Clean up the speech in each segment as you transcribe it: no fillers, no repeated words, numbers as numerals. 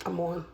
I'm on.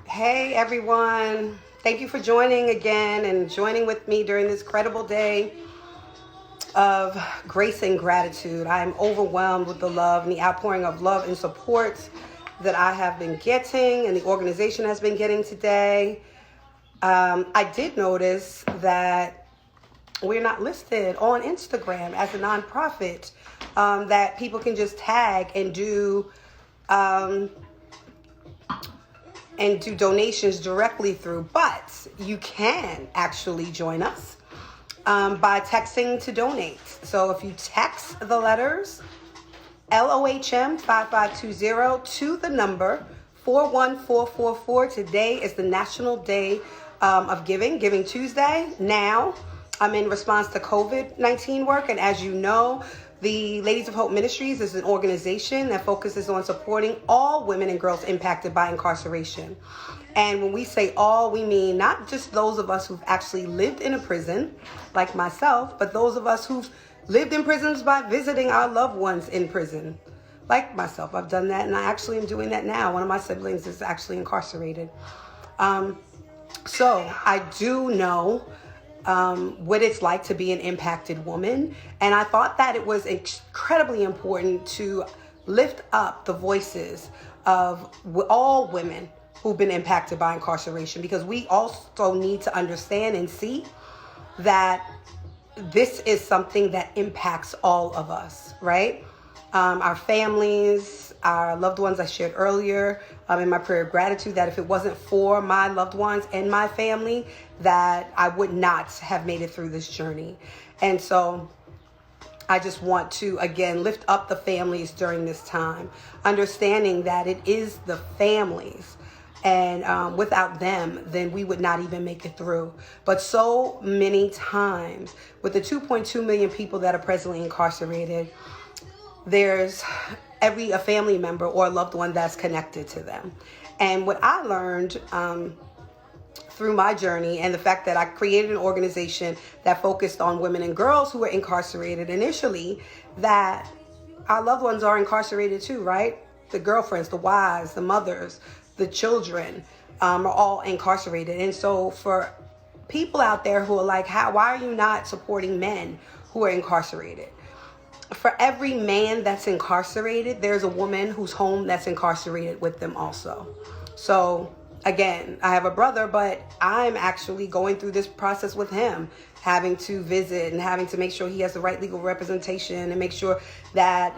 Hey everyone, thank you for joining again and joining with me during this incredible day of grace and gratitude. I am overwhelmed with the love and the outpouring of love and support that I have been getting and the organization has been getting today. I did notice that we're not listed on Instagram as a nonprofit that people can just tag and do donations directly through, but you can actually join us by texting to donate. So if you text the letters LOHM 5520 to the number 41444, today is the National Day of Giving Tuesday. Now, I'm in response to COVID-19 work, and as you know, the Ladies of Hope Ministries is an organization that focuses on supporting all women and girls impacted by incarceration. And when we say all, we mean not just those of us who've actually lived in a prison, like myself, but those of us who've lived in prisons by visiting our loved ones in prison, like myself. I've done that, and I actually am doing that now. One of my siblings is actually incarcerated. So I do know what it's like to be an impacted woman. And I thought that it was incredibly important to lift up the voices of all women who've been impacted by incarceration, because we also need to understand and see that this is something that impacts all of us, right? Our families, our loved ones. I shared earlier in my prayer of gratitude that if it wasn't for my loved ones and my family, that I would not have made it through this journey. And so I just want to, again, lift up the families during this time, understanding that it is the families. And without them, then we would not even make it through. But so many times, with the 2.2 million people that are presently incarcerated, there's a family member or a loved one that's connected to them. And what I learned through my journey, and the fact that I created an organization that focused on women and girls who were incarcerated initially, that our loved ones are incarcerated too, right? The girlfriends, the wives, the mothers, the children are all incarcerated. And so for people out there who are like, why are you not supporting men who are incarcerated? For every man that's incarcerated, there's a woman whose home that's incarcerated with them also. So again, I have a brother, but I'm actually going through this process with him, having to visit and having to make sure he has the right legal representation and make sure that,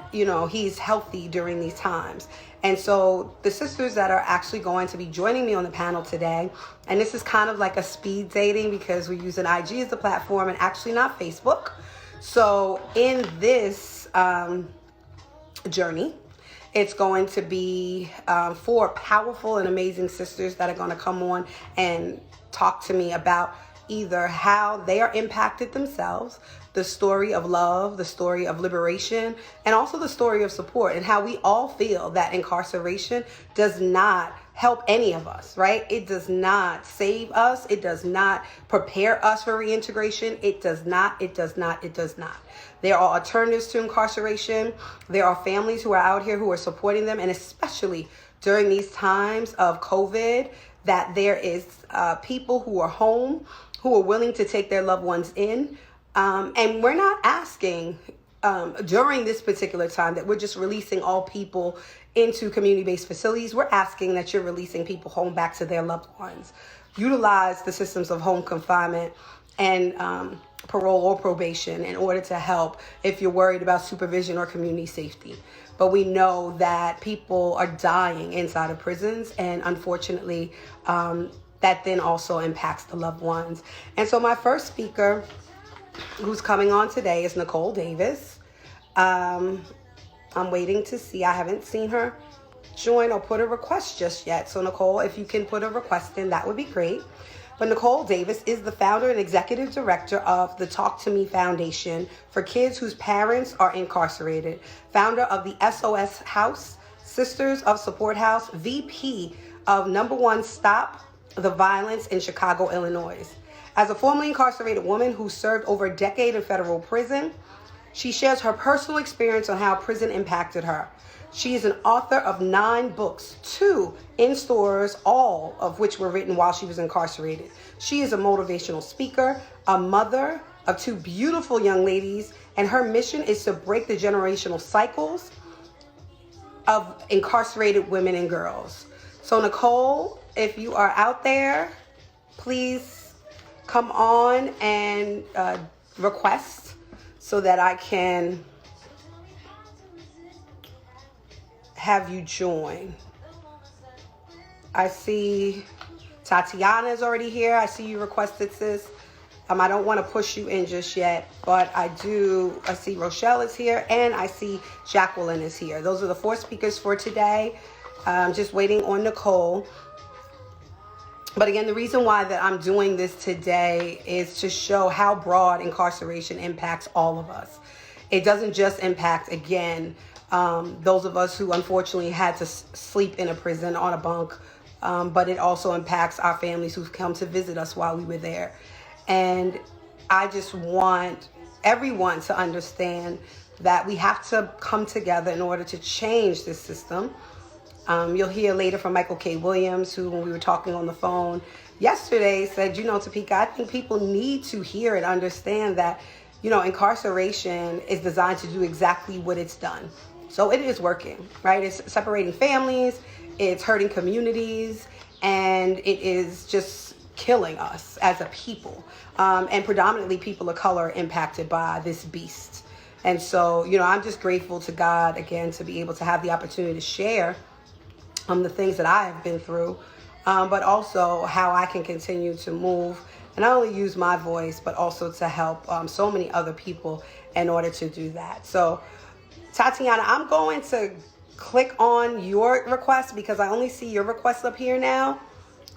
he's healthy during these times. And so the sisters that are actually going to be joining me on the panel today, and this is kind of like a speed dating because we're using IG as the platform and actually not Facebook. So in this journey, it's going to be 4 powerful and amazing sisters that are going to come on and talk to me about either how they are impacted themselves, the story of love, the story of liberation, and also the story of support, and how we all feel that incarceration does not help any of us, right? It does not save us. It does not prepare us for reintegration. It does not. There are alternatives to incarceration. There are families who are out here who are supporting them, and especially during these times of COVID, that there is people who are home, who are willing to take their loved ones in. And we're not asking during this particular time that we're just releasing all people into community-based facilities. We're asking that you're releasing people home back to their loved ones. Utilize the systems of home confinement and parole or probation in order to help if you're worried about supervision or community safety. But we know that people are dying inside of prisons, and unfortunately, that then also impacts the loved ones. And so my first speaker who's coming on today is Coco Davis. I'm waiting to see. I haven't seen her join or put a request just yet. So Nicole, if you can put a request in, that would be great. But Nicole Davis is the founder and executive director of the Talk to Me Foundation for kids whose parents are incarcerated, founder of the SOS House, Sisters of Support House, VP of Number One Stop the Violence in Chicago, Illinois. As a formerly incarcerated woman who served over a decade in federal prison, she shares her personal experience on how prison impacted her. She is an author of 9 books, 2 in stores, all of which were written while she was incarcerated. She is a motivational speaker, a mother of 2 beautiful young ladies, and her mission is to break the generational cycles of incarcerated women and girls. So Nicole, if you are out there, please come on and request so that I can have you join. I see Tatiana is already here. I see you requested, sis. I don't want to push you in just yet, but I see Rochelle is here, and I see Jaquelyn is here. Those are the 4 speakers for today. Just waiting on Nicole. But again, the reason why that I'm doing this today is to show how broad incarceration impacts all of us. It doesn't just impact, again, those of us who unfortunately had to sleep in a prison on a bunk, but it also impacts our families who've come to visit us while we were there. And I just want everyone to understand that we have to come together in order to change this system. You'll hear later from Michael K. Williams, who, when we were talking on the phone yesterday, said, Topeka, I think people need to hear and understand that, incarceration is designed to do exactly what it's done. So it is working, right? It's separating families, it's hurting communities, and it is just killing us as a people. And predominantly people of color impacted by this beast. And so, I'm just grateful to God, again, to be able to have the opportunity to share the things that I have been through, but also how I can continue to move and not only use my voice, but also to help so many other people in order to do that. So, Tatiana, I'm going to click on your request because I only see your request up here now.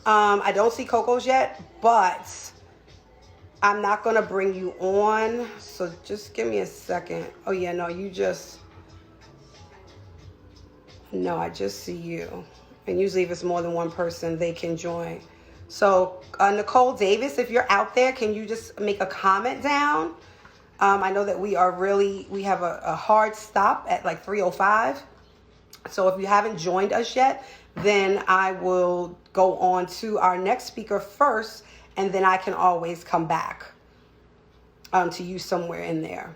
I don't see Coco's yet, but I'm not going to bring you on. So just give me a second. Oh, yeah, no, No, I just see you. And usually if it's more than one person, they can join. So Nicole Davis, if you're out there, can you just make a comment down? I know that we have a hard stop at like 3:05. So if you haven't joined us yet, then I will go on to our next speaker first, and then I can always come back to you somewhere in there.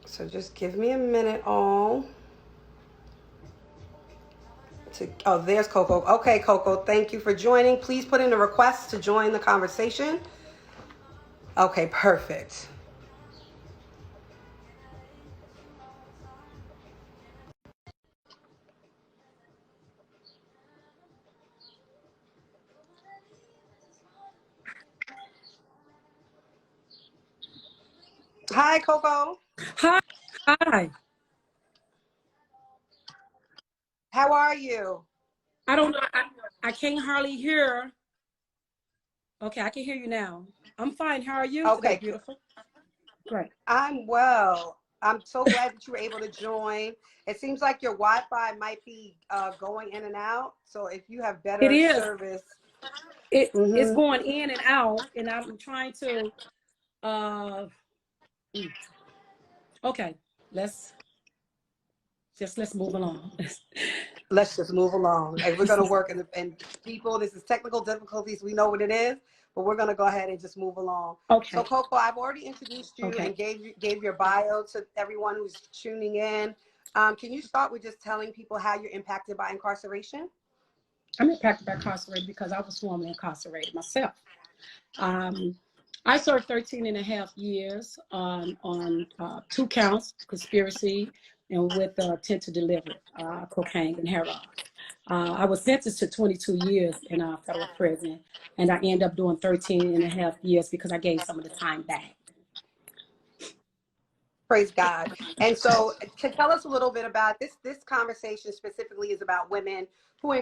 So just give me a minute, all. Oh, there's Coco. Okay, Coco, thank you for joining. Please put in a request to join the conversation. Okay, perfect. Hi, Coco. Hi. Hi. How are you? I don't know. I can't hardly hear. Okay, I can hear you now. I'm fine. How are you today, beautiful? Great. I'm well. I'm so glad that you were able to join. It seems like your Wi-Fi might be going in and out. So if you have better service. It's going in and out, and I'm trying to okay, let's move along. Let's just move along. And we're going to work, and people, this is technical difficulties. We know what it is, but we're going to go ahead and just move along. Okay. So Coco, I've already introduced you and gave your bio to everyone who's tuning in. Can you start with just telling people how you're impacted by incarceration? I'm impacted by incarceration because I was formerly incarcerated myself. I served 13 and a half years on 2 counts, conspiracy, and with intent to deliver cocaine and heroin. I was sentenced to 22 years in a federal prison, and I ended up doing 13 and a half years because I gave some of the time back. Praise God. And so to tell us a little bit about this conversation specifically is about women who are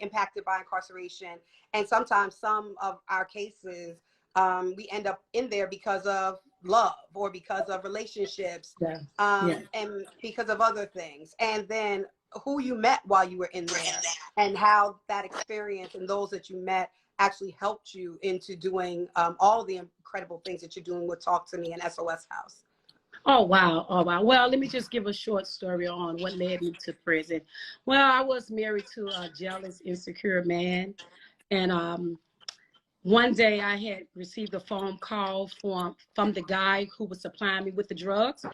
impacted by incarceration. And sometimes some of our cases, we end up in there because of love or because of relationships, Yeah. Yeah. and because of other things. And then who you met while you were in there and how that experience and those that you met actually helped you into doing all the incredible things that you're doing with Talk to Me and SOS House. Oh, wow. Oh, wow. Well, let me just give a short story on what led me to prison. Well, I was married to a jealous, insecure man. And one day I had received a phone call from the guy who was supplying me with the drugs.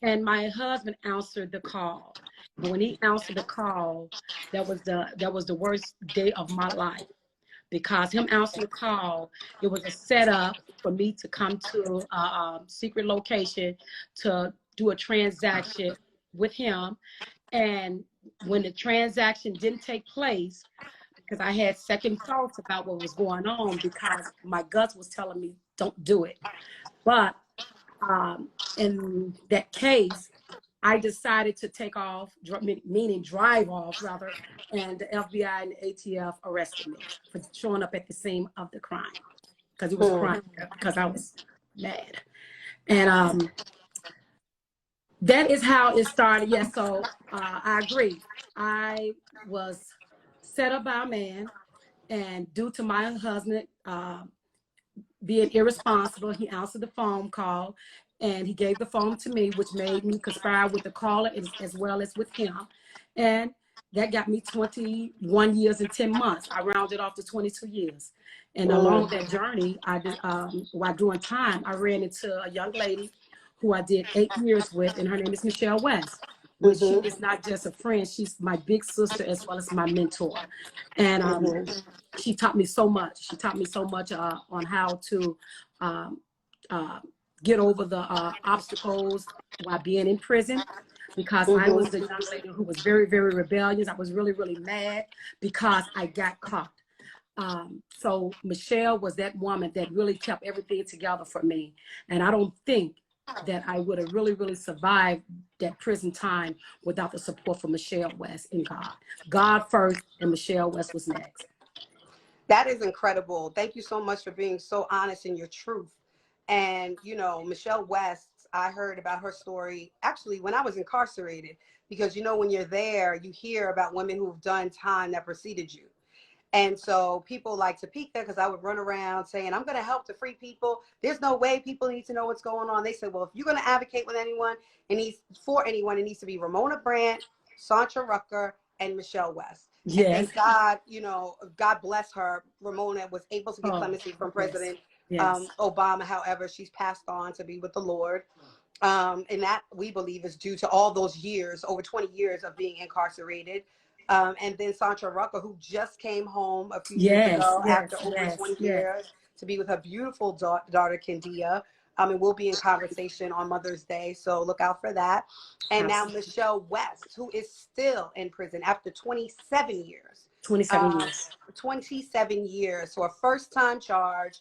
And my husband answered the call. And when he answered the call, that was the worst day of my life, because him answering the call, it was a setup for me to come to a secret location to do a transaction with him. And when the transaction didn't take place, because I had second thoughts about what was going on, because my guts was telling me don't do it. But in that case, I decided to take off, meaning drive off rather, and the FBI and the ATF arrested me for showing up at the scene of the crime, because it was a crime, because I was mad. And that is how it started. Yes, so I agree. I was set up by a man, and due to my husband being irresponsible, he answered the phone call, and he gave the phone to me, which made me conspire with the caller as well as with him. And that got me 21 years and 10 months. I rounded off to 22 years. And along that journey, while doing time, I ran into a young lady who I did 8 years with, and her name is Michelle West, which she is not just a friend, she's my big sister as well as my mentor. And she taught me so much. She taught me so much on how to get over the obstacles while being in prison, because I was the young lady who was very, very rebellious. I was really, really mad because I got caught. So Michelle was that woman that really kept everything together for me. And I don't think that I would have really, really survived that prison time without the support from Michelle West and God. God first, and Michelle West was next. That is incredible. Thank you so much for being so honest in your truth. And, you know, Michelle West, I heard about her story actually when I was incarcerated, because, you know, when you're there, you hear about women who've done time that preceded you. And so people like Topeka, because I would run around saying, I'm going to help to free people. There's no way people need to know what's going on. They said, well, if you're going to advocate with anyone, it needs to be Ramona Brandt, Santra Rucker, and Michelle West. Yes. And thank God, you know, God bless her. Ramona was able to get clemency from President Obama. However, she's passed on to be with the Lord. And that, we believe, is due to all those years, over 20 years of being incarcerated. And then Santra Rucker, who just came home a few years ago after over 20 years to be with her beautiful daughter, Kendia. And we'll be in conversation on Mother's Day, so look out for that. And now Michelle West, who is still in prison after 27 years. 27 years. 27 years. So a first-time charge.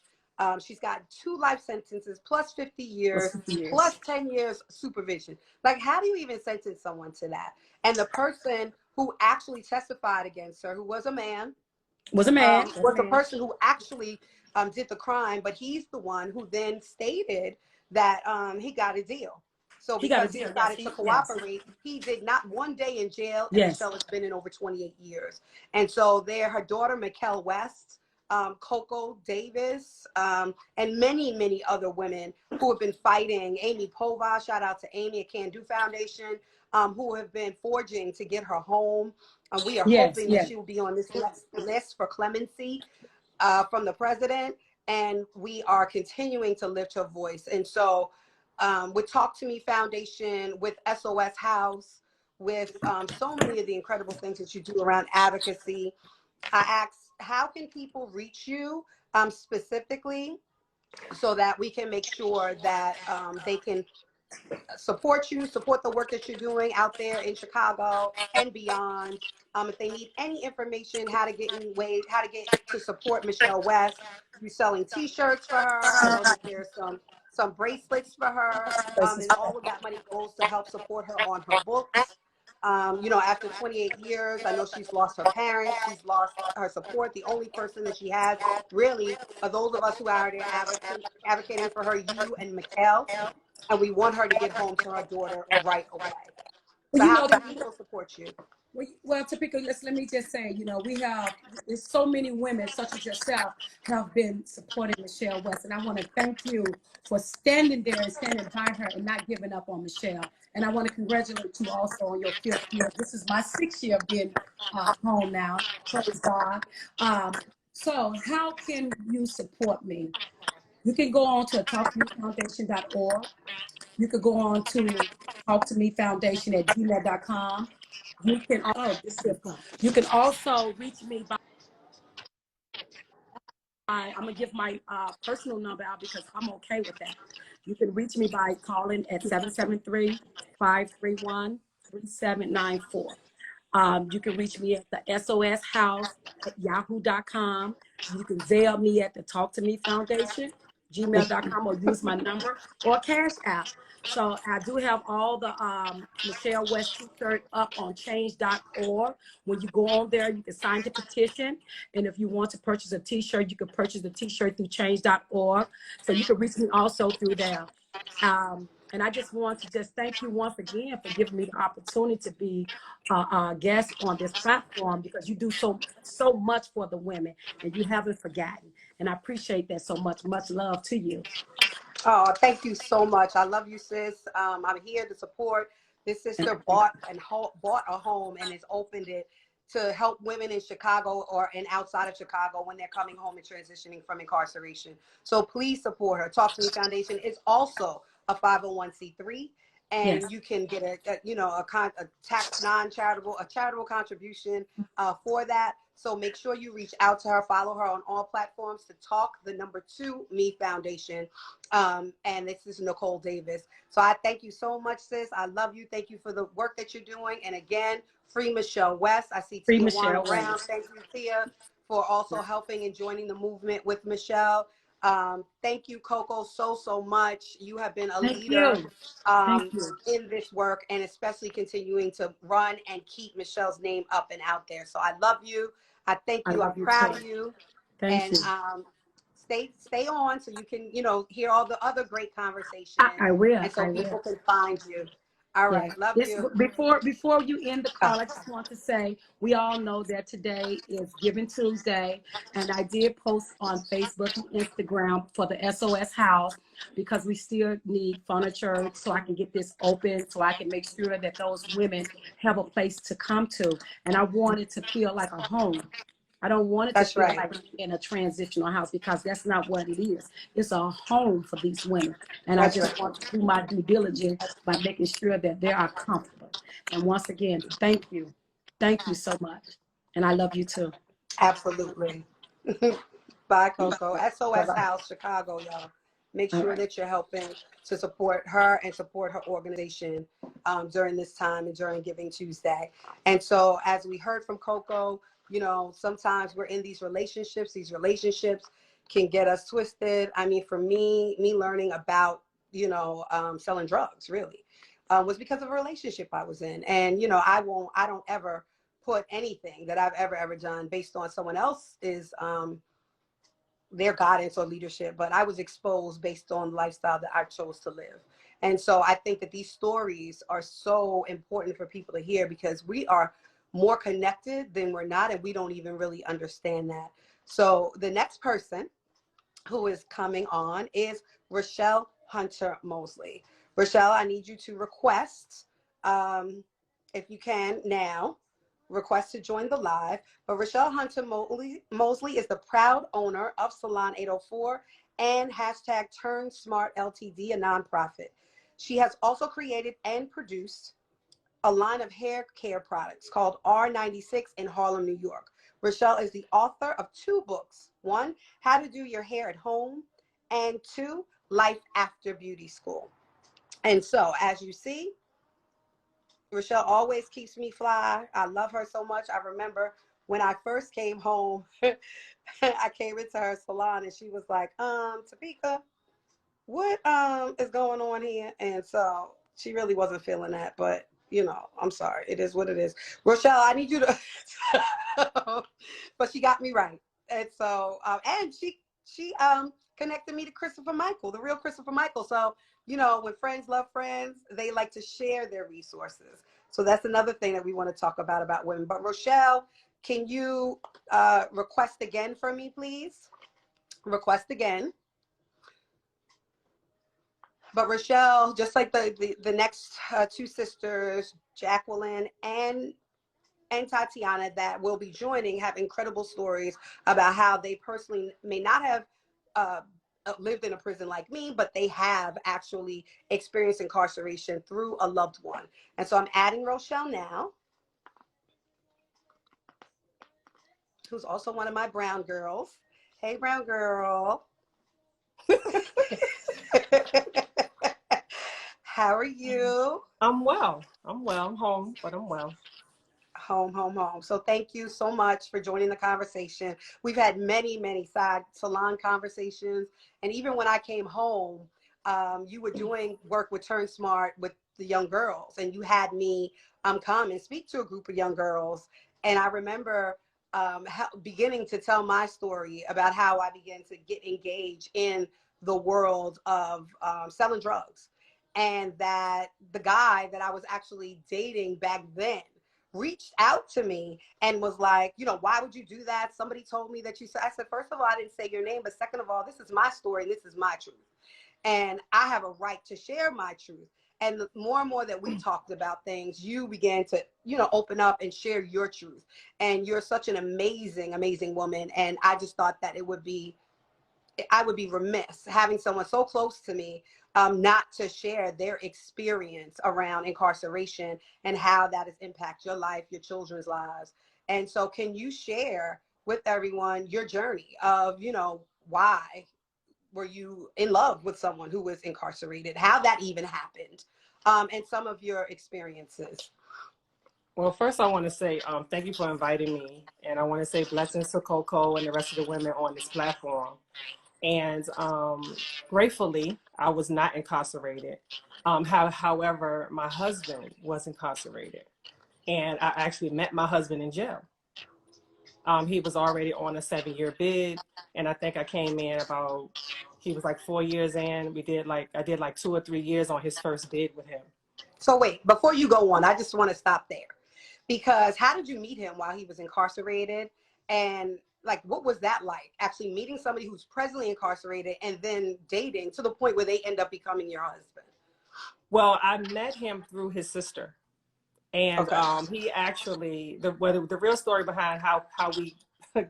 She's got 2 life sentences plus 50 years, plus 10 years supervision. Like, how do you even sentence someone to that? And the person who actually testified against her, who was a man, was the person who actually did the crime, but he's the one who then stated that he got a deal. So because he decided to cooperate, he did not 1 day in jail, and Michelle has been in over 28 years. And so there, her daughter, Michelle West, Coco Davis, and many, many other women who have been fighting. Amy Pova, shout out to Amy at Can Do Foundation, who have been forging to get her home. We are hoping that she will be on this list for clemency from the president, and we are continuing to lift her voice. And so with Talk to Me Foundation, with SOS House, with so many of the incredible things that you do around advocacy, I asked, how can people reach you specifically so that we can make sure that they can support you, support the work that you're doing out there in Chicago and beyond. If they need any information, how to get to support Michelle West, you're selling T-shirts for her. I know that there's some some bracelets for her. And all of that money goes to help support her on her books. You know, after 28 years, I know she's lost her parents, she's lost her support. The only person that she has really are those of us who are there advocating for her, you and Mikhail, and we want her to get home to her daughter right away. Well, So you how know, can people support you? well, Topeka, let me just say, you know, there's so many women such as yourself have been supporting Michelle West. And I want to thank you for standing there and standing by her and not giving up on Michelle. And I want to congratulate you also on your 5th year. This is my 6th year of being home now. Praise God. So how can you support me? You can go on to talktomefoundation.org. You could go on to talktomefoundation@gmail.com. You can, you can also reach me by, I'm gonna give my personal number out because I'm okay with that. You can reach me by calling at 773-531-3794. You can reach me at the soshouse@yahoo.com. You can Zelle me at the Talk to Me Foundation, gmail.com, or use my number or Cash App. So I do have all the Michelle West t-shirt up on change.org. When you go on there, you can sign the petition. And if you want to purchase a t-shirt, you can purchase the t-shirt through change.org. So you can reach me also through there. And I just want to thank you once again for giving me the opportunity to be a guest on this platform, because you do so much for the women and you haven't forgotten. And I appreciate that so much. Much love to you. Oh, thank you so much. I love you, sis. I'm here to support. This sister bought a home and has opened it to help women in Chicago and outside of Chicago when they're coming home and transitioning from incarceration. So please support her. Talk to Me Foundation is also a 501c3, and Yes. you can get a tax charitable contribution for that. So make sure you reach out to her, follow her on all platforms to Talk the number 2 Me Foundation. And this is Nicole Davis. So I thank you so much, sis. I love you. Thank you for the work that you're doing. And again, free Michelle West. I see Free Tia Michelle Brown. West. Thank you, Tia, for also helping and joining the movement with Michelle. Thank you, Coco, so much. You have been a Thank leader you. Thank you. in this work, and especially continuing to run and keep Michelle's name up and out there. So I love you. I thank I you. I'm love you proud too. of you. Thank And you. stay on so you can, hear all the other great conversations, I will. and so I people will. can find you. All Yeah. right. Love This you. before you end the call, I just want to say we all know that today is Giving Tuesday, and I did post on Facebook and Instagram for the SOS house because we still need furniture so I can get this open, so I can make sure that those women have a place to come to, and I want it to feel like a home. I don't want it to That's feel right. like in a transitional house, because that's not what it is. It's a home for these women. And I That's just right. want to do my due diligence by making sure that they are comfortable. And once again, thank you. Thank you so much. And I love you too. Absolutely. Bye, Coco. SOS Bye-bye. House, Chicago, y'all. Make All sure right. that you're helping to support her and support her organization during this time and during Giving Tuesday. And so, as we heard from Coco, sometimes we're in these relationships. These relationships can get us twisted. I mean, for me learning about, selling drugs really was because of a relationship I was in. And, I don't ever put anything that I've ever done based on someone else's their guidance or leadership, but I was exposed based on the lifestyle that I chose to live. And so I think that these stories are so important for people to hear, because we are more connected than we're not, and we don't even really understand that. So the next person who is coming on is Rochelle Hunter Mosley. Rochelle, I need you to request, if you can now, request to join the live. But Rochelle Hunter Mosley is the proud owner of Salon 804 and hashtag Turn Smart LTD, a nonprofit. She has also created and produced a line of hair care products called R96 in Harlem, New York. Rochelle is the author of 2 books. 1, How to Do Your Hair at Home, and 2, Life After Beauty School. And so, as you see, Rochelle always keeps me fly. I love her so much. I remember when I first came home, I came into her salon and she was like, Topeka, what is going on here? And so she really wasn't feeling that, but you know, I'm sorry. It is what it is. Rochelle, I need you to but she got me right. And so and she connected me to Christopher Michael, the real Christopher Michael. So, you know, when friends love friends, they like to share their resources. So that's another thing that we want to talk about women. But Rochelle, can you request again for me, please? Request again. But Rochelle, just like the next two sisters, Jaquelyn and Tatiana, that will be joining, have incredible stories about how they personally may not have uh, lived in a prison like me, but they have actually experienced incarceration through a loved one. And so I'm adding Rochelle now, who's also one of my brown girls. Hey, brown girl. How are you? I'm well. I'm well. I'm home, but I'm well. Home. So thank you so much for joining the conversation. We've had many side salon conversations. And even when I came home, you were doing work with Turn Smart with the young girls. And you had me come and speak to a group of young girls. And I remember beginning to tell my story about how I began to get engaged in the world of selling drugs. And that the guy that I was actually dating back then reached out to me and was like, you know, why would you do that? Somebody told me that you said. I said, first of all, I didn't say your name, but second of all, this is my story. This is my truth. And I have a right to share my truth. And the more and more that we talked about things, you began to, you know, open up and share your truth. And you're such an amazing woman. And I just thought that I would be remiss having someone so close to me not to share their experience around incarceration and how that has impacted your life, your children's lives. And so can you share with everyone your journey of, you know, why were you in love with someone who was incarcerated, how that even happened, and some of your experiences? Well, first I want to say thank you for inviting me. And I want to say blessings to Coco and the rest of the women on this platform. And gratefully, I was not incarcerated. However, my husband was incarcerated. And I actually met my husband in jail. He was already on a 7-year bid. And I think I came in about, he was like 4 years in. I did like 2 or 3 years on his first bid with him. So wait, before you go on, I just want to stop there. Because how did you meet him while he was incarcerated? And like, what was that like? Actually meeting somebody who's presently incarcerated and then dating to the point where they end up becoming your husband? Well, I met him through his sister. And Okay. he actually, the real story behind how we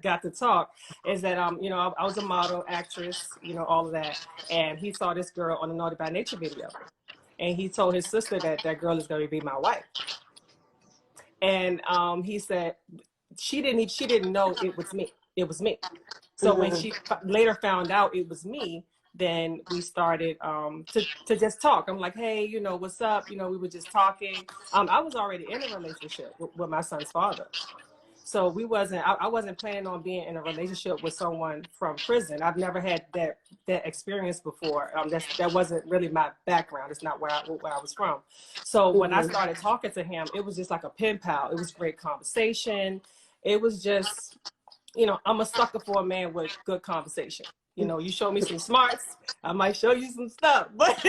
got to talk is that, you know, I was a model, actress, you know, all of that. And he saw this girl on the Naughty by Nature video. And he told his sister that that girl is going to be my wife. And he said, she didn't know it was me. It was me. So when she later found out it was me, then we started to just talk. I'm like, hey, you know, what's up? You know, we were just talking. I was already in a relationship with my son's father. So I wasn't planning on being in a relationship with someone from prison. I've never had that experience before. That wasn't really my background. It's not where I was from. So when I started talking to him, it was just like a pen pal. It was great conversation. It was just, you know, I'm a sucker for a man with good conversation. You know, you show me some smarts, I might show you some stuff. But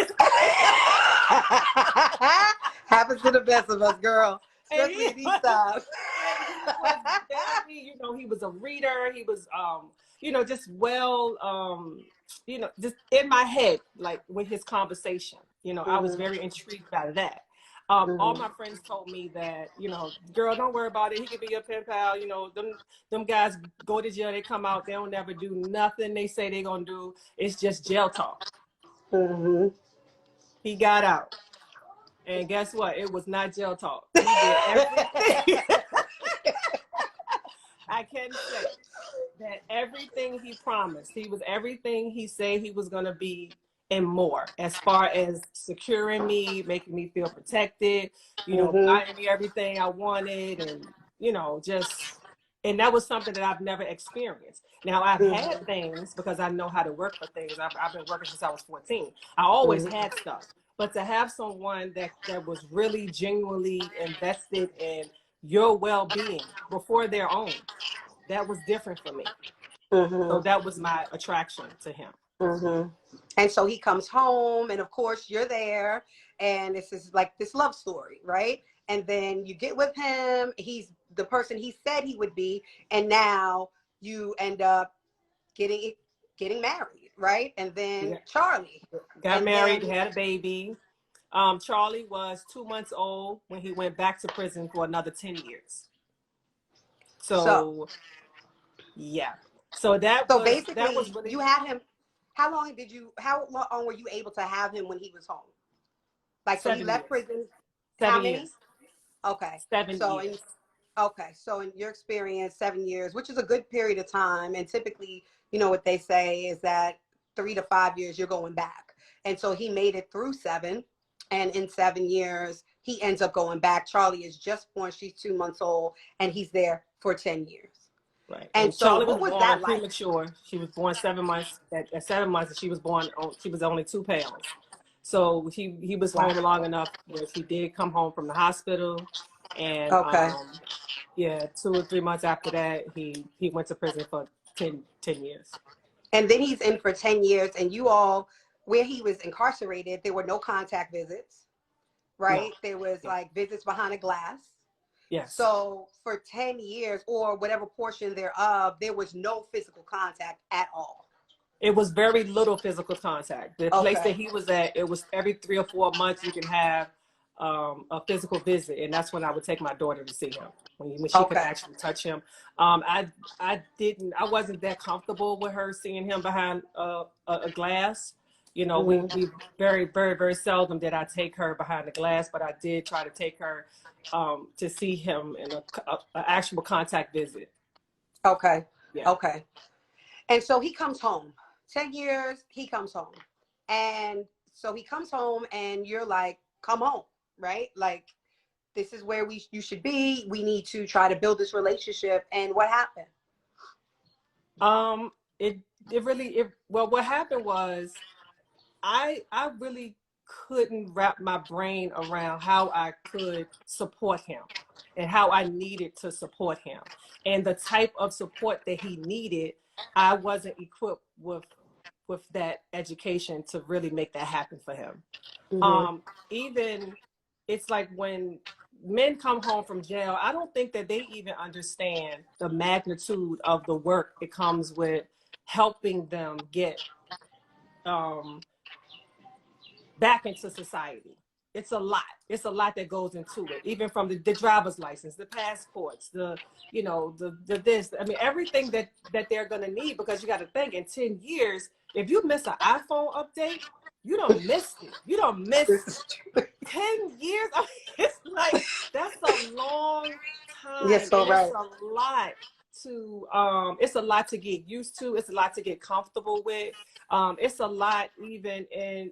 happens to the best of us, girl. Especially these times. He was very, you know, he was a reader. He was, you know, just well, you know, just in my head, like with his conversation. You know, I was very intrigued by that. All my friends told me that, you know, girl, don't worry about it. He could be your pen pal. You know, them guys go to jail, they come out, they don't never do nothing they say they're gonna do. It's just jail talk. He got out. And guess what? It was not jail talk. He did everything. I can say that everything he promised, he was everything he said he was going to be and more, as far as securing me, making me feel protected, you know, buying me everything I wanted, and, you know, just And that was something that I've never experienced. Now, I've had things because I know how to work for things. I've been working since I was 14. I always had stuff. But to have someone that was really genuinely invested in your well-being before their own, that was different for me. So that was my attraction to him. And so he comes home, and of course you're there, and this is like this love story, right? And then you get with him. He's the person he said he would be, and now you end up getting married, right? And then Charlie Got married, had a baby. Charlie was 2 months old when he went back to prison for another 10 years. So yeah. So basically, that was really, you had him. How long were you able to have him when he was home? Like, so he left prison. 7 years. Okay. 7 years. So in your experience, 7 years, which is a good period of time. And typically, you know, what they say is that 3 to 5 years, you're going back. And so he made it through 7. And in 7 years, he ends up going back. Charlie is just born. She's 2 months old, and he's there for 10 years. Right. And so Charlie what was born that like? Premature. She was born 7 months. At 7 months, she was only 2 pounds. So he was home long enough where she did come home from the hospital. And 2 or 3 months after that, he went to prison for 10 years. And then he's in for 10 years, and you all, where he was incarcerated, there were no contact visits, right? No. There was like visits behind a glass. Yes. So for 10 years or whatever portion thereof, there was no physical contact at all. It was very little physical contact. The place that he was at, it was every 3 or 4 months you can have a physical visit, and that's when I would take my daughter to see him when she could actually touch him. I wasn't that comfortable with her seeing him behind a glass. You know, we very, very, very seldom did I take her behind the glass, but I did try to take her to see him in an actual contact visit. Okay. Yeah. Okay. And so he comes home. 10 years, he comes home. And so he comes home, and you're like, come home, right? Like, this is where you should be. We need to try to build this relationship. And what happened? What happened was I really couldn't wrap my brain around how I could support him and how I needed to support him. And the type of support that he needed, I wasn't equipped with that education to really make that happen for him. Even it's like when men come home from jail, I don't think that they even understand the magnitude of the work it comes with helping them get back into society. It's a lot. It's a lot that goes into it, even from the driver's license, the passports, the this. I mean, everything that they're going to need, because you got to think in 10 years, if you miss an iPhone update, you don't miss it. You don't miss 10 years. I mean, it's like, that's a long time. Yes, so right. It's a lot to get used to. It's a lot to get comfortable with. It's a lot even in,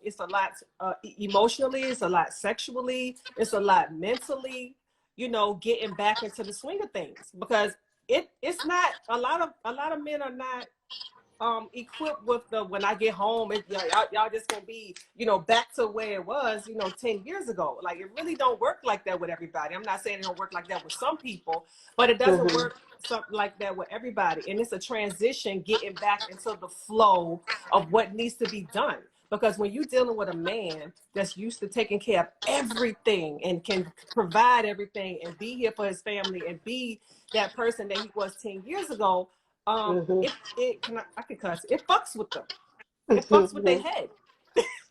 it's a lot emotionally, it's a lot sexually, it's a lot mentally, getting back into the swing of things, because it's not, a lot of men are not equipped with when I get home, y'all just gonna be, back to where it was, 10 years ago. Like, it really don't work like that with everybody. I'm not saying it don't work like that with some people, but it doesn't work something like that with everybody. And it's a transition getting back into the flow of what needs to be done. Because when you're dealing with a man that's used to taking care of everything and can provide everything and be here for his family and be that person that he was 10 years ago, it fucks with them. It fucks with their head.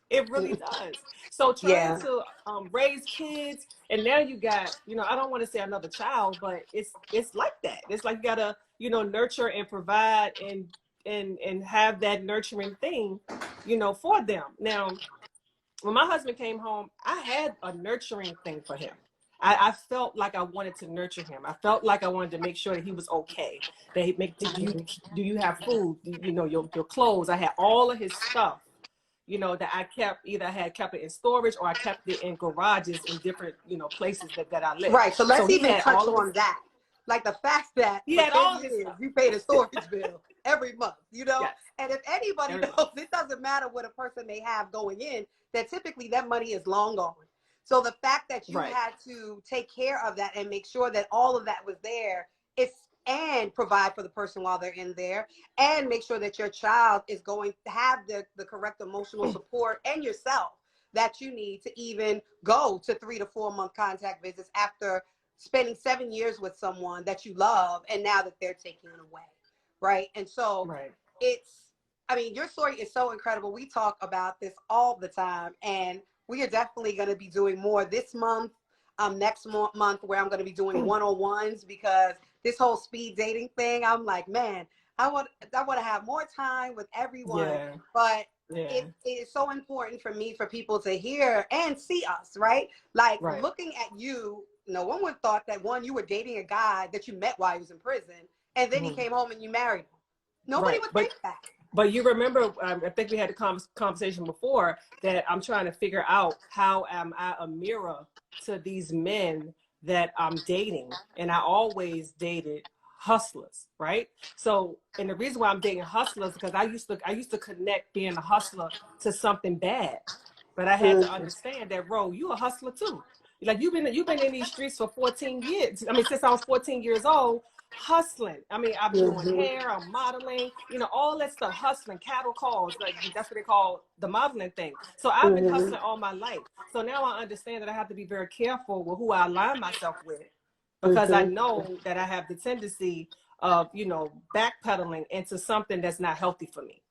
It really does. So trying to raise kids, and now you got, I don't want to say another child, but it's like that. It's like you gotta, nurture and provide and have that nurturing thing, for them. Now, when my husband came home, I had a nurturing thing for him. I felt like I wanted to nurture him. I felt like I wanted to make sure that he was okay. That do you have food? Your clothes. I had all of his stuff, that I kept. Either I had kept it in storage or I kept it in garages in different, places that I lived. Right. So let's even touch on that. Like the fact that He for had 10 all his years stuff. you paid a storage bill every month, you know? Yes. And if anybody Every knows, month. it doesn't matter what a person may have going in, that typically that money is long gone. So the fact that you Right. had to take care of that and make sure that all of that was there is, and provide for the person while they're in there, and make sure that your child is going to have the correct emotional support, and yourself, that you need to even go to 3 to 4 month contact visits after spending 7 years with someone that you love, and now that they're taking it away, right? And so Right. it's, I mean, your story is so incredible. We talk about this all the time, and we are definitely going to be doing more this month, next month, where I'm going to be doing one-on-ones, because this whole speed dating thing, I'm like, man, I want to have more time with everyone, Yeah. but Yeah. it is so important for me, for people to hear and see us, right? Like Right. looking at you, no one would have thought that, one, you were dating a guy that you met while he was in prison, and then he came home and you married him. Nobody Right. would think that. But you remember, I think we had a conversation before, that I'm trying to figure out, how am I a mirror to these men that I'm dating? And I always dated hustlers, right? So, and the reason why I'm dating hustlers, because I used to connect being a hustler to something bad. But I had to understand that, Ro, you a hustler too. Like you've been in these streets for 14 years. I mean, since I was 14 years old, hustling. I mean, I'm doing hair, I'm modeling, all that stuff, hustling, cattle calls, like that's what they call the modeling thing. So I've been hustling all my life. So now I understand that I have to be very careful with who I align myself with, because I know that I have the tendency of, backpedaling into something that's not healthy for me.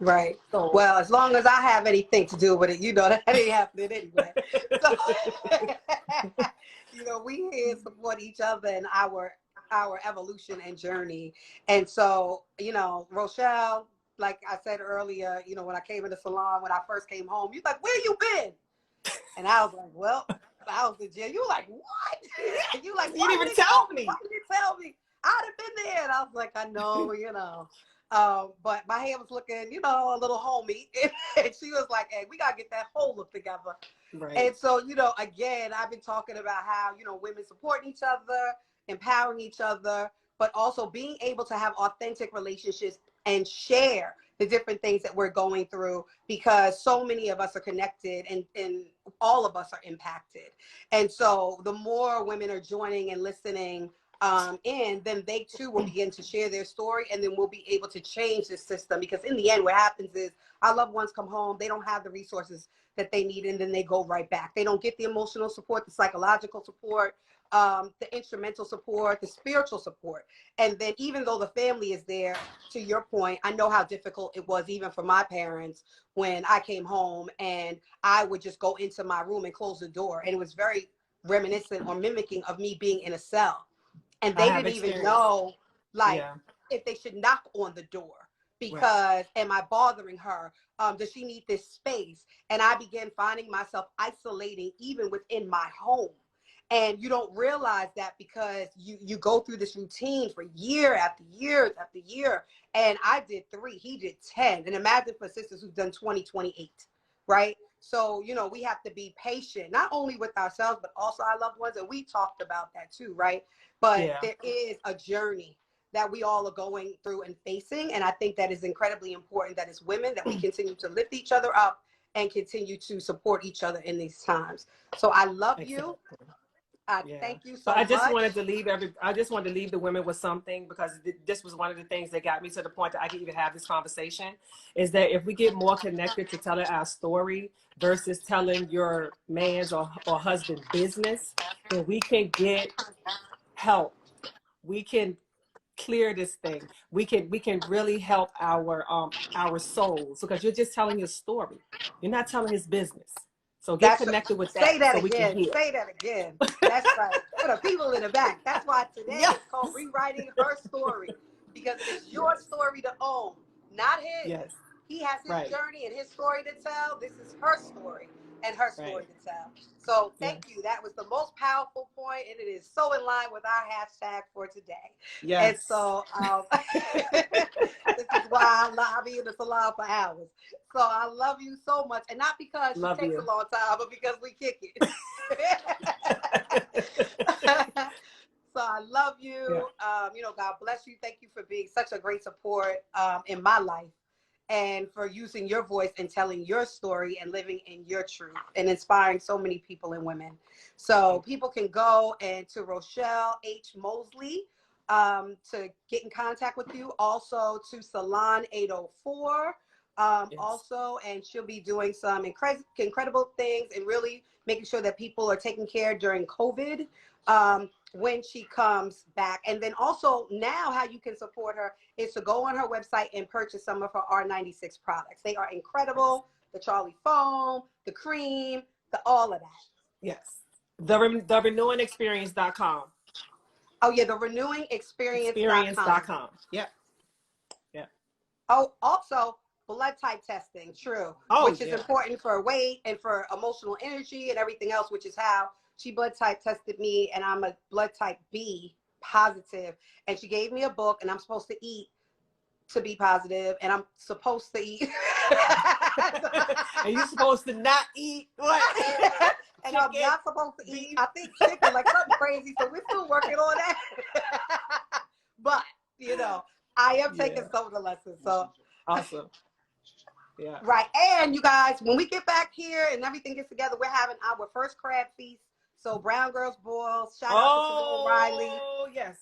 Right. So Well, as long as I have anything to do with it, that ain't happening anyway. So, we here support each other in our evolution and journey. And so, Rochelle, like I said earlier, when I came in the salon, when I first came home, you're like, where you been? And I was like, well, I was in jail. You were like, what? And you like, you didn't even tell me. Why did you tell me? I'd have been there. And I was like, I know, but my hair was looking, a little homey. And she was like, hey, we got to get that whole look together. Right. And so, again, I've been talking about how, women support each other, empowering each other, but also being able to have authentic relationships and share the different things that we're going through, because so many of us are connected, and all of us are impacted. And so the more women are joining and listening in, then they too will begin to share their story, and then we'll be able to change the system. Because in the end, what happens is our loved ones come home, they don't have the resources that they need, and then they go right back. They don't get the emotional support, the psychological support, the instrumental support, the spiritual support. And then even though the family is there, to your point, I know how difficult it was even for my parents when I came home and I would just go into my room and close the door. And it was very reminiscent or mimicking of me being in a cell. And they didn't even know, if they should knock on the door, because am I bothering her? Does she need this space? And I began finding myself isolating even within my home. And you don't realize that, because you go through this routine for year after year after year. And I did 3, he did 10. And imagine for sisters who've done 20, 28, right? So, we have to be patient, not only with ourselves, but also our loved ones. And we talked about that too, right? But there is a journey that we all are going through and facing. And I think that is incredibly important, that as women, that we continue to lift each other up and continue to support each other in these times. So I love you. Thank you so much. I just wanted to leave the women with something, because this was one of the things that got me to the point that I can even have this conversation, is that if we get more connected to telling our story versus telling your man's or husband business, then we can get help. We can clear this thing. We can really help our souls, because you're just telling his story. You're not telling his business. So get connected with that. Say that so we again. can heal. Say that again. That's right. For the people in the back. That's why today it's called Rewriting Her Story, because it's your story to own, not his. Yes. He has his journey and his story to tell. This is her story and her story to tell. So thank you. That was the most powerful point, and it is so in line with our hashtag for today. Yes. And so this is why I'll be in the salon for hours. So I love you so much, and not because she takes a long time, but because we kick it. So So I love you. You know, God bless you. Thank you for being such a great support in my life, and for using your voice and telling your story and living in your truth and inspiring so many people and women. So people can go and to Rochelle H. Mosley to get in contact with you. Also to Salon 804. Also, and she'll be doing some incredible things and really making sure that people are taken care of during COVID when she comes back. And then also now how you can support her is to go on her website and purchase some of her R96 products. They are incredible. The Charlie Foam, the cream, all of that. Yes. The renewingexperience.com. Oh yeah, the renewingexperience.com. Yep. Yeah. Oh, also blood type testing, true, which is important for weight and for emotional energy and everything else, which is how she blood type tested me, and I'm a blood type B positive, and she gave me a book, and I'm supposed to eat to be positive, and I'm supposed to eat. And you're supposed to not eat what? And I'm not supposed to eat, I think, chicken, like something crazy, so we're still working on that. But, you know, I am taking some of the lessons, so. Awesome. Yeah. Right. And you guys, when we get back here and everything gets together, we're having our first crab feast. So Brown Girls Boils. Shout out to Simone Riley. Oh, yes.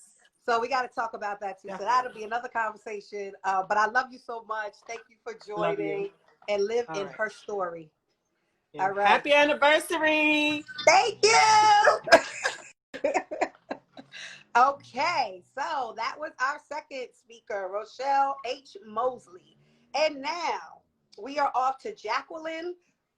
So we got to talk about that too. Definitely. So that'll be another conversation. But I love you so much. Thank you for joining and live in her story. Yeah. All right. Happy anniversary. Thank you. Okay. So that was our second speaker, Rochelle H. Mosley. And now we are off to Jaquelyn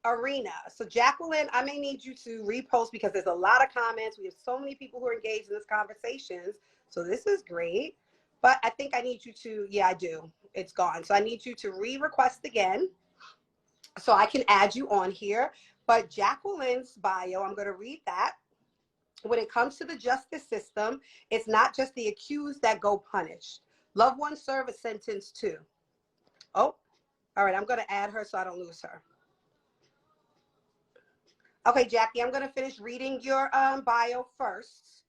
Orena. So Jaquelyn, I may need you to repost because there's a lot of comments. We have so many people who are engaged in this conversations. So this is great. But I think I need you to, yeah, I do. It's gone. So I need you to re-request again so I can add you on here. But Jaquelyn's bio, I'm going to read that. When it comes to the justice system, it's not just the accused that go punished. Loved ones serve a sentence too. Oh, all right. I'm going to add her so I don't lose her. Okay, Jackie, I'm going to finish reading your bio first,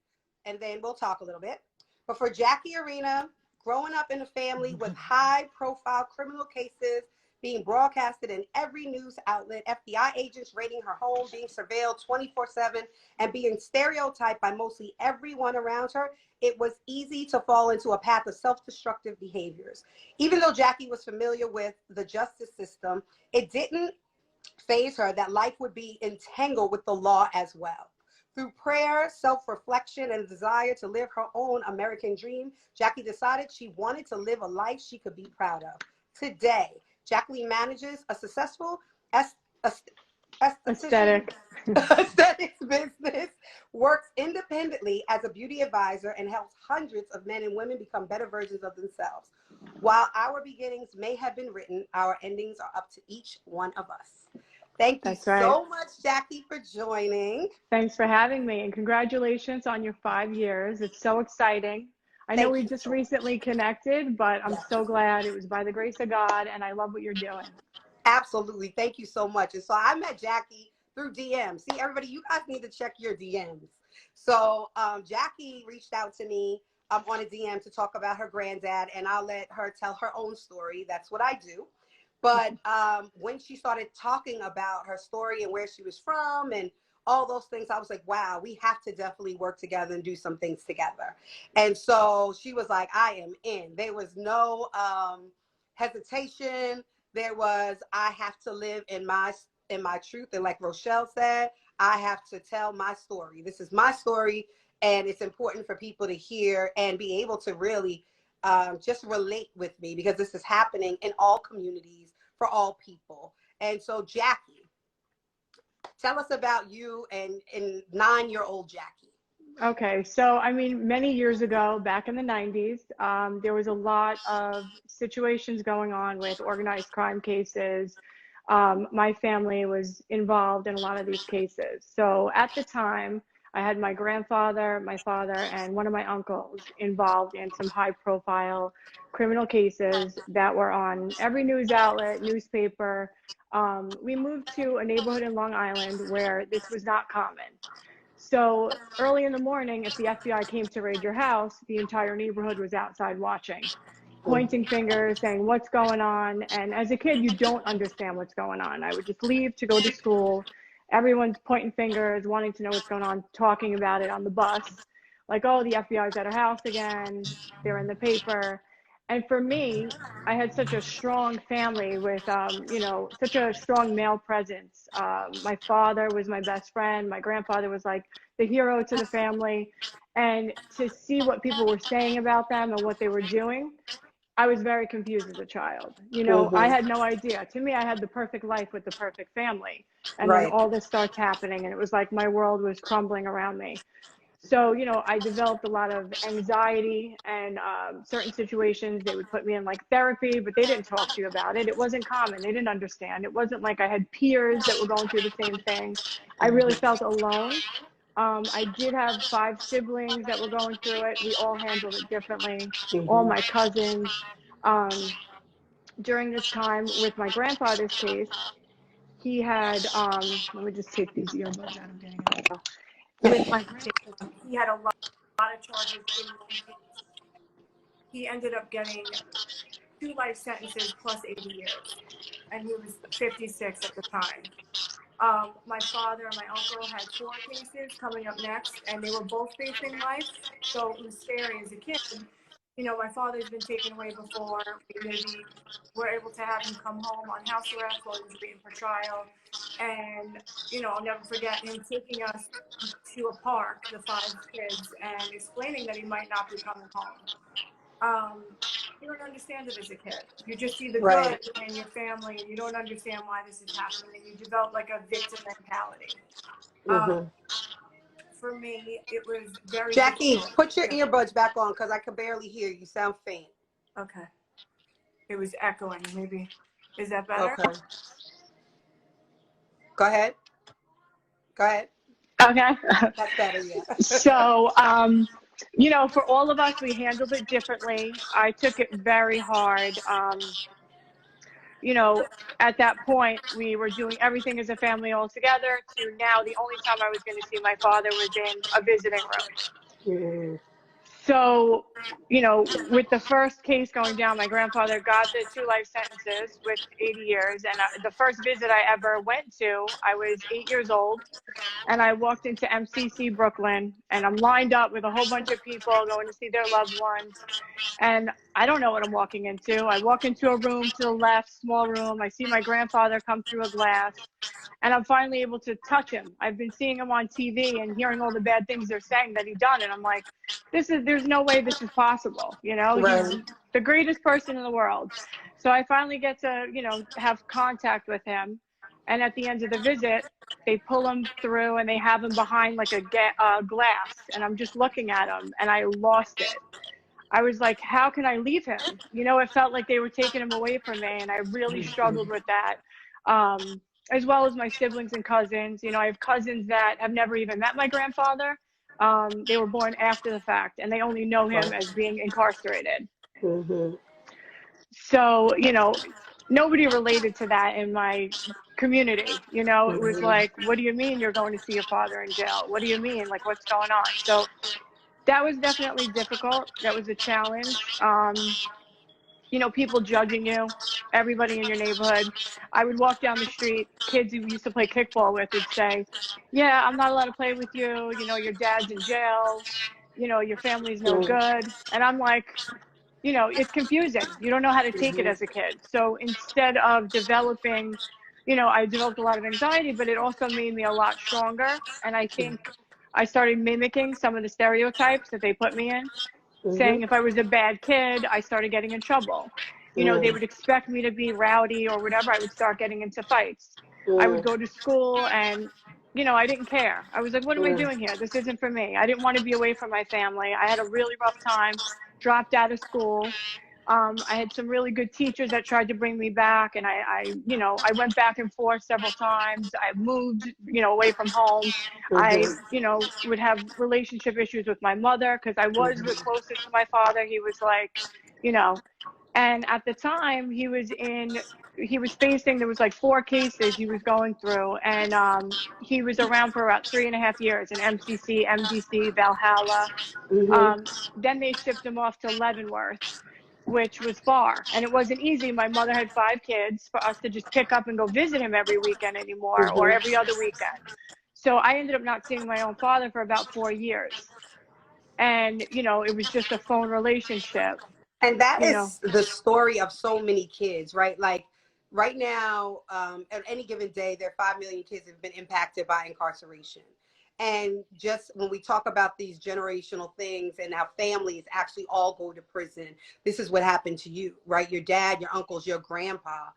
and then we'll talk a little bit. But for Jackie Orena, growing up in a family with high-profile criminal cases being broadcasted in every news outlet, FBI agents raiding her home, being surveilled 24/7, and being stereotyped by mostly everyone around her, it was easy to fall into a path of self-destructive behaviors. Even though Jackie was familiar with the justice system, it didn't faze her that life would be entangled with the law as well. Through prayer, self-reflection, and desire to live her own American dream, Jackie decided she wanted to live a life she could be proud of. Today, Jaquelyn manages a successful aesthetics business, works independently as a beauty advisor, and helps hundreds of men and women become better versions of themselves. While our beginnings may have been written, our endings are up to each one of us. Thank you so much, Jackie, for joining. Thanks for having me, and congratulations on your 5 years. It's so exciting. I know we just recently connected, but I'm so glad it was by the grace of God, and I love what you're doing. Absolutely. Thank you so much. And so I met Jackie through DMs. See, everybody, you guys need to check your DMs. So Jackie reached out to me on a DM to talk about her granddad, and I'll let her tell her own story. That's what I do. But when she started talking about her story and where she was from and all those things, I was like, wow, we have to definitely work together and do some things together. And so she was like, I am in. There was no hesitation. There was, I have to live in my truth. And like Rochelle said, I have to tell my story. This is my story. And it's important for people to hear and be able to really just relate with me, because this is happening in all communities for all people. And so Jackie, tell us about you and 9-year-old Jackie. Okay, so I mean, many years ago, back in the 90s, there was a lot of situations going on with organized crime cases. My family was involved in a lot of these cases. So at the time, I had my grandfather, my father, and one of my uncles involved in some high-profile criminal cases that were on every news outlet, newspaper. We moved to a neighborhood in Long Island where this was not common. So early in the morning, if the FBI came to raid your house, the entire neighborhood was outside watching, pointing fingers, saying, what's going on? And as a kid, you don't understand what's going on. I would just leave to go to school. Everyone's pointing fingers, wanting to know what's going on, talking about it on the bus. Like, oh, the FBI's at our house again. They're in the paper. And for me, I had such a strong family with, such a strong male presence. My father was my best friend. My grandfather was like the hero to the family. And to see what people were saying about them and what they were doing, I was very confused as a child. I had no idea. To me, I had the perfect life with the perfect family. And then Right. all this starts happening, and it was like my world was crumbling around me. So, I developed a lot of anxiety, and certain situations, they would put me in like therapy, but they didn't talk to you about it. It wasn't common. They didn't understand. It wasn't like I had peers that were going through the same thing. I really felt alone. I did have 5 siblings that were going through it. We all handled it differently. All my cousins. During this time with my grandfather's case, he had, let me just take these earbuds out. I'm getting it. With my grandfather, he had a lot of charges in one case. He ended up getting 2 life sentences plus 80 years, and he was 56 at the time. My father and my uncle had 4 cases coming up next, and they were both facing life, so it was scary as a kid. My father's been taken away before. We maybe were able to have him come home on house arrest while he was waiting for trial. And, I'll never forget him taking us to a park, the 5 kids, and explaining that he might not be coming home. You don't understand it as a kid. You just see the good in your family, and you don't understand why this is happening. You develop like a victim mentality. For me, it was very Jackie, difficult. put your earbuds back on because I could barely hear you. You sound faint. Okay. It was echoing. Maybe. Is that better? Okay. Go ahead. Okay. That's better, yeah. So, for all of us, we handled it differently. I took it very hard. At that point, we were doing everything as a family all together, to now the only time I was going to see my father was in a visiting room. So, with the first case going down, my grandfather got the 2 life sentences with 80 years. And the first visit I ever went to, I was 8 years old. And I walked into MCC Brooklyn, and I'm lined up with a whole bunch of people going to see their loved ones. And I don't know what I'm walking into. I walk into a room to the left, small room. I see my grandfather come through a glass, and I'm finally able to touch him. I've been seeing him on TV and hearing all the bad things they're saying that he done. And I'm like, there's no way this is possible. He's the greatest person in the world. So I finally get to, have contact with him. And at the end of the visit, they pull him through and they have him behind like a glass. And I'm just looking at him, and I lost it. I was like, how can I leave him? It felt like they were taking him away from me. And I really struggled with that. As well as my siblings and cousins. I have cousins that have never even met my grandfather. They were born after the fact, and they only know him as being incarcerated. So, nobody related to that in my community. It was like, what do you mean you're going to see your father in jail? What do you mean? Like, what's going on? So that was definitely difficult. That was a challenge. People judging you, everybody in your neighborhood. I would walk down the street, kids who we used to play kickball with would say, yeah, I'm not allowed to play with you. Your dad's in jail. Your family's no good. And I'm like, it's confusing. You don't know how to take it as a kid. So instead of developing, I developed a lot of anxiety, but it also made me a lot stronger. And I think I started mimicking some of the stereotypes that they put me in. Saying if I was a bad kid, I started getting in trouble. They would expect me to be rowdy or whatever. I would start getting into fights. I would go to school and, I didn't care. I was like, what am I doing here? This isn't for me. I didn't want to be away from my family. I had a really rough time, dropped out of school. I had some really good teachers that tried to bring me back. And I went back and forth several times. I moved, away from home. I, would have relationship issues with my mother because I was the closest to my father. He was like, and at the time he was in he was facing, there was like 4 cases he was going through, and he was around for about 3.5 years in MCC, MDC, Valhalla. Mm-hmm. Then they shipped him off to Leavenworth, which was far, and it wasn't easy. My mother had 5 kids for us to just pick up and go visit him every weekend anymore, or Mm-hmm. every other weekend. So I ended up not seeing my own father for about 4 years. And, you know, it was just a phone relationship, And that you know. is the story of so many kids, right? Like right now, at any given day, there are 5 million kids that have been impacted by incarceration. And just when we talk about these generational things and how families actually all go to prison, this is what happened to you, right? Your dad, your uncles, your grandpa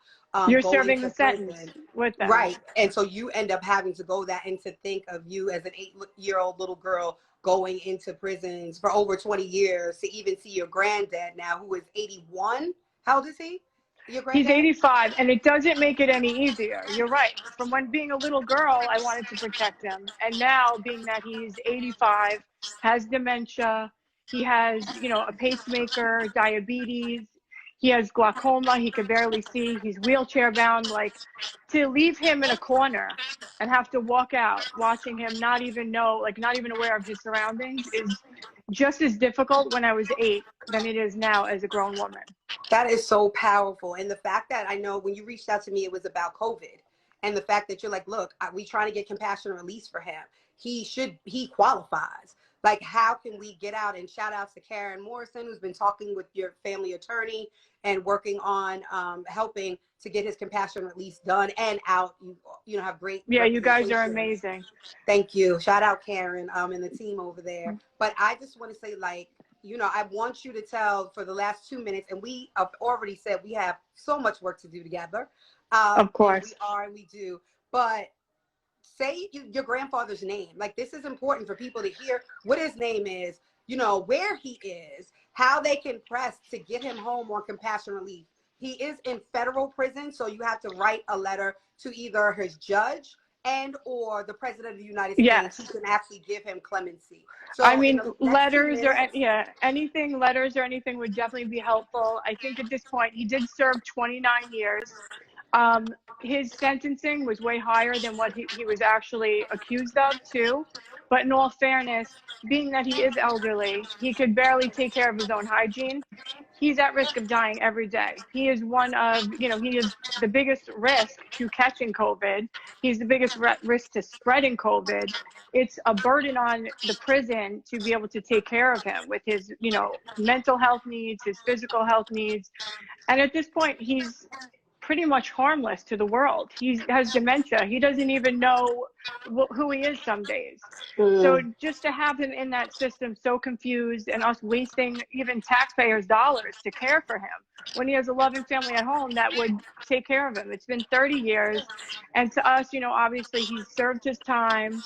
You're go serving the into sentence prison. with them. Right. And so you end up having to go that, and to think of you as an 8-year-old little girl going into prisons for over 20 years to even see your granddad now, who is 81. How old is he? Your He's granddad? 85, and it doesn't make it any easier. You're right. From when being a little girl, I wanted to protect him. And now, being that he's 85, has dementia, he has, you know, a pacemaker, diabetes, he has glaucoma, he could barely see, he's wheelchair bound. Like, to leave him in a corner and have to walk out watching him not even know, like, not even aware of his surroundings, is just as difficult when I was 8 than it is now as a grown woman. That is so powerful. And the fact that I know when you reached out to me, it was about COVID. And the fact that you're like, look, we trying to get compassionate release for him. He qualifies. Like, how can we get out? And shout out to Karen Morrison, who's been talking with your family attorney and working on helping to get his compassionate release done and out. You know, have great Yeah, you guys are representation. amazing. Thank you. Shout out Karen and the team over there. But I just want to say, like, you know, I want you to tell for the last 2 minutes, and we have already said we have so much work to do together. Of And course. we do. But say your grandfather's name. Like, this is important for people to hear what his name is, you know, where he is, how they can press to get him home on compassion relief. He is in federal prison, so you have to write a letter to either his judge and or the president of the United States, who Yes. can actually give him clemency. I So in mean, the next two letters or, minutes, yeah, anything, letters or anything would definitely be helpful. I think at this point, he did serve 29 years. His sentencing was way higher than what he was actually accused of, too. But in all fairness, being that he is elderly, he could barely take care of his own hygiene. He's at risk of dying every day. He is one of, you know, he is the biggest risk to catching COVID. He's the biggest risk to spreading COVID. It's a burden on the prison to be able to take care of him with his, you know, mental health needs, his physical health needs. And at this point, he's pretty much harmless to the world. He has dementia. He doesn't even know who he is some days. So just to have him in that system so confused, and us wasting even taxpayers' dollars to care for him when he has a loving family at home that would take care of him. It's been 30 years. And to us, you know, obviously he's served his time.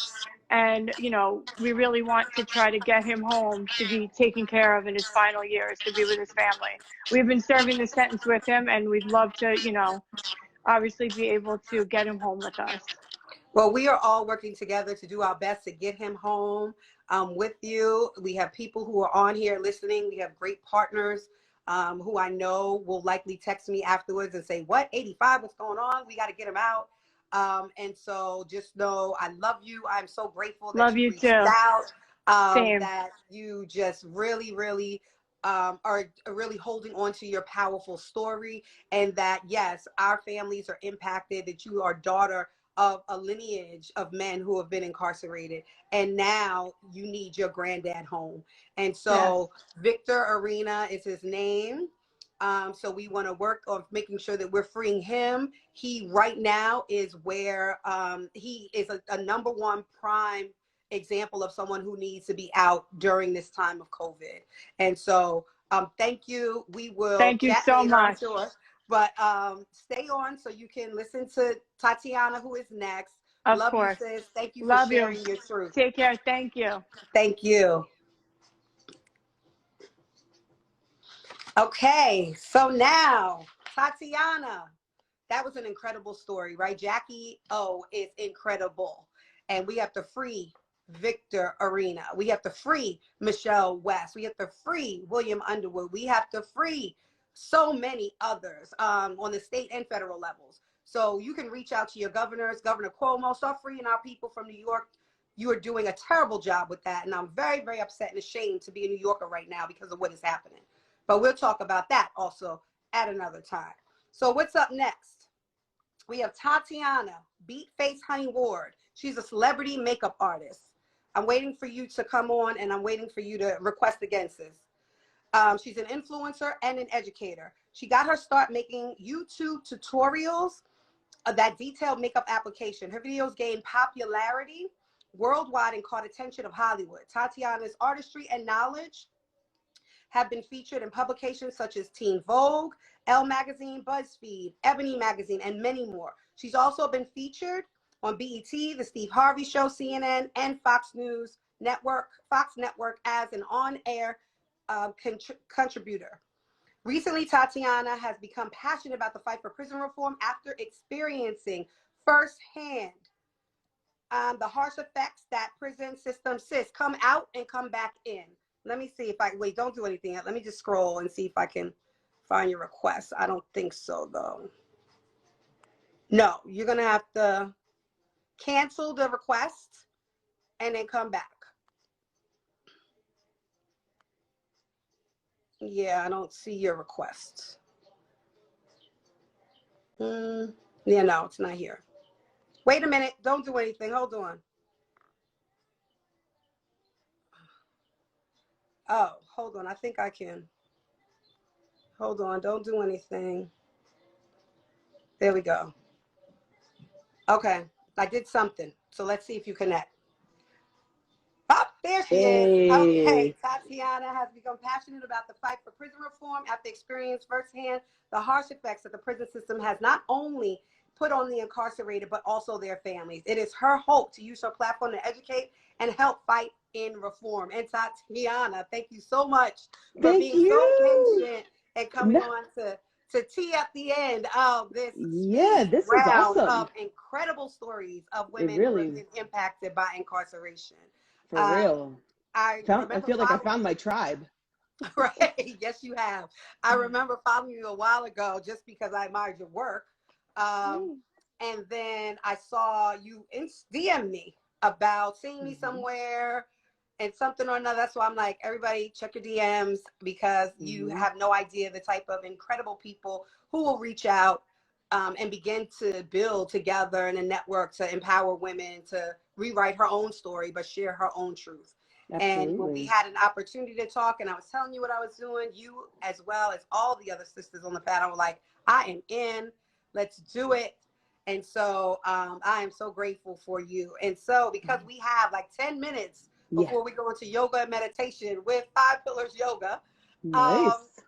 And, you know, we really want to try to get him home to be taken care of in his final years, to be with his family. We've been serving the sentence with him, and we'd love to, you know, obviously be able to get him home with us. well, we are all working together to do our best to get him home with you. We have people who are on here listening. We have great partners who I know will likely text me afterwards and say, what, 85, what's going on? We got to get him out. And so just know I love you. I'm so grateful that Love you you reached too. out, Same. that you just really, really are really holding on to your powerful story, and that, yes, our families are impacted, that you are daughter of a lineage of men who have been incarcerated, and now you need your granddad home. And so Yes. Victor Orena is his name. So we want to work on making sure that we're freeing him. He right now is where he is a number one prime example of someone who needs to be out during this time of COVID. And so thank you. We will Thank you chat so later, I'm much. sure. But stay on so you can listen to Tatiana, who is next. Of Love you, course. sis. Thank you for Love you. sharing your truth. Take care. Thank you. Thank you. Okay, so now, Tatiana, that was an incredible story, right? Jackie O is incredible. And we have to free Victor Orena. We have to free Michelle West. We have to free William Underwood. We have to free so many others on the state and federal levels. So you can reach out to your governors, Governor Cuomo, start freeing our people from New York. You are doing a terrible job with that. And I'm very, very upset and ashamed to be a New Yorker right now because of what is happening. But we'll talk about that also at another time. So what's up next? We have Tatiana, Beat Face Honey Ward. She's a celebrity makeup artist. I'm waiting for you to come on, and I'm waiting for you to request against this. She's an influencer and an educator. She got her start making YouTube tutorials that detailed makeup application. Her videos gained popularity worldwide and caught attention of Hollywood. Tatiana's artistry and knowledge have been featured in publications such as Teen Vogue, Elle Magazine, BuzzFeed, Ebony Magazine, and many more. She's also been featured on BET, The Steve Harvey Show, CNN, and Fox Network as an on-air contributor. Recently, Tatiana has become passionate about the fight for prison reform after experiencing firsthand the harsh effects that prison system come out and come back in. Let me see if I, wait, don't do anything yet. Let me just scroll and see if I can find your request. I don't think so, though. No, you're going to have to cancel the request and then come back. Yeah, I don't see your request. Yeah, no, it's not here. Wait a minute. Don't do anything. Hold on. Oh, hold on. I think I can. Hold on. Don't do anything. There we go. Okay. I did something. So let's see if you connect. Oh, there she is. Okay. Tatiana has become passionate about the fight for prison reform after experiencing firsthand the harsh effects that the prison system has not only put on the incarcerated, but also their families. It is her hope to use her platform to educate and help fight in reform. And Tatiana, thank you so much for being so patient and coming on to tee up the end of this this was round awesome. of incredible stories of women who have been impacted by incarceration. For real. I feel like I found my tribe. Right. Yes, you have. I remember following you a while ago just because I admired your work. And then I saw you DM me about seeing me somewhere and something or another. That's why I'm like, everybody check your DMs, because you have no idea the type of incredible people who will reach out and begin to build together in a network to empower women to rewrite her own story, but share her own truth. Absolutely. And when we had an opportunity to talk and I was telling you what I was doing, you as well as all the other sisters on the panel were like, I am in, let's do it. And so I am so grateful for you. And so because we have like 10 minutes before we go into yoga and meditation with 5 Pillars Yoga,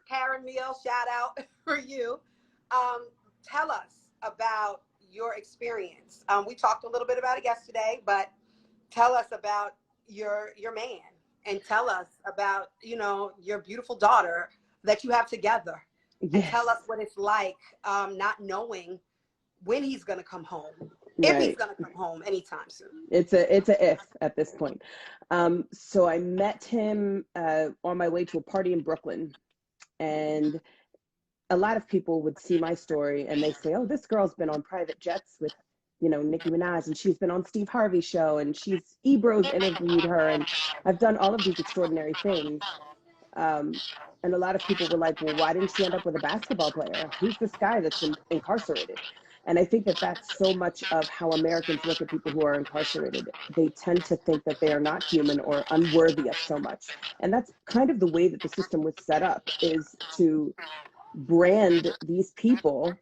Karen Meal, shout out for you. Tell us about your experience. We talked a little bit about it yesterday, but tell us about your man, and tell us about, you know, your beautiful daughter that you have together. And tell us what it's like not knowing when he's going to come home, if he's going to come home anytime soon. It's a if at this point. So I met him on my way to a party in Brooklyn, and a lot of people would see my story and they say, oh, this girl's been on private jets with, you know, Nicki Minaj, and she's been on Steve Harvey Show, and Ebro's interviewed her, and I've done all of these extraordinary things. And a lot of people were like, well, why didn't she end up with a basketball player? Who's this guy that's incarcerated? And I think that that's so much of how Americans look at people who are incarcerated. They tend to think that they are not human or unworthy of so much. And that's kind of the way that the system was set up, is to brand these people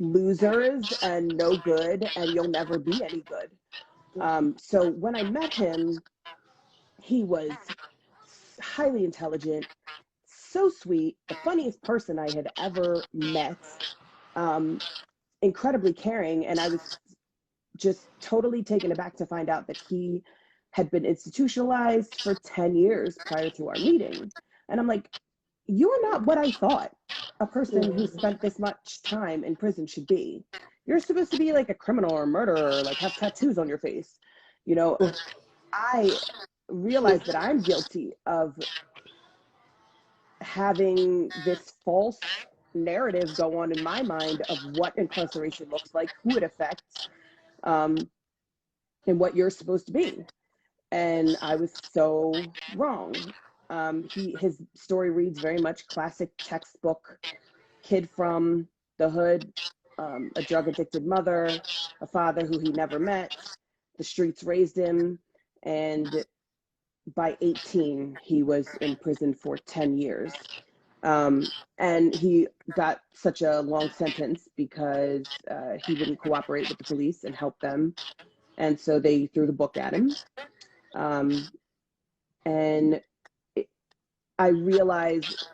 losers and no good, and you'll never be any good. So when I met him, he was highly intelligent, so sweet, the funniest person I had ever met, incredibly caring. And I was just totally taken aback to find out that he had been institutionalized for 10 years prior to our meeting. And I'm like, you're not what I thought a person who spent this much time in prison should be. You're supposed to be like a criminal or a murderer, like have tattoos on your face. You know, I realized that I'm guilty of having this false narrative go on in my mind of what incarceration looks like, who it affects, and what you're supposed to be. And I was so wrong. His story reads very much classic textbook kid from the hood, a drug addicted mother, a father who he never met. The streets raised him, and by 18, he was in prison for 10 years. And he got such a long sentence because he wouldn't cooperate with the police and help them. And so they threw the book at him. And I realized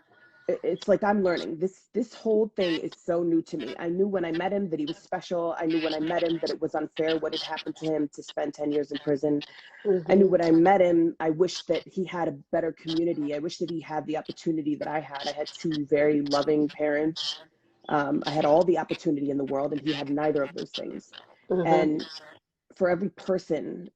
it's like I'm learning. This whole thing is so new to me. I knew when I met him that he was special. I knew when I met him that it was unfair what had happened to him to spend 10 years in prison. I knew when I met him, I wished that he had a better community. I wish that he had the opportunity that I had. I had two very loving parents. I had all the opportunity in the world, and he had neither of those things. And for every person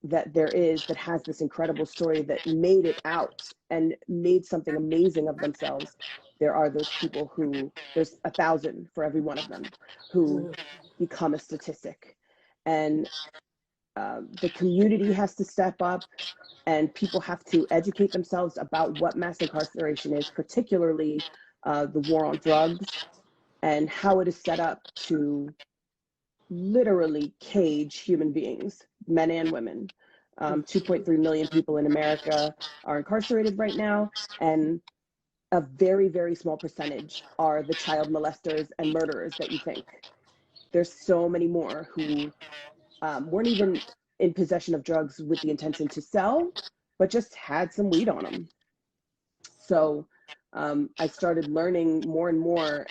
that there is that has this incredible story that made it out and made something amazing of themselves, there are those people who, there's 1,000 for every one of them, who become a statistic. And the community has to step up, and people have to educate themselves about what mass incarceration is, particularly the war on drugs and how it is set up to literally cage human beings, men and women. 2.3 million people in America are incarcerated right now, and a very, very small percentage are the child molesters and murderers that you think. There's so many more who weren't even in possession of drugs with the intention to sell, but just had some weed on them. So I started learning more and more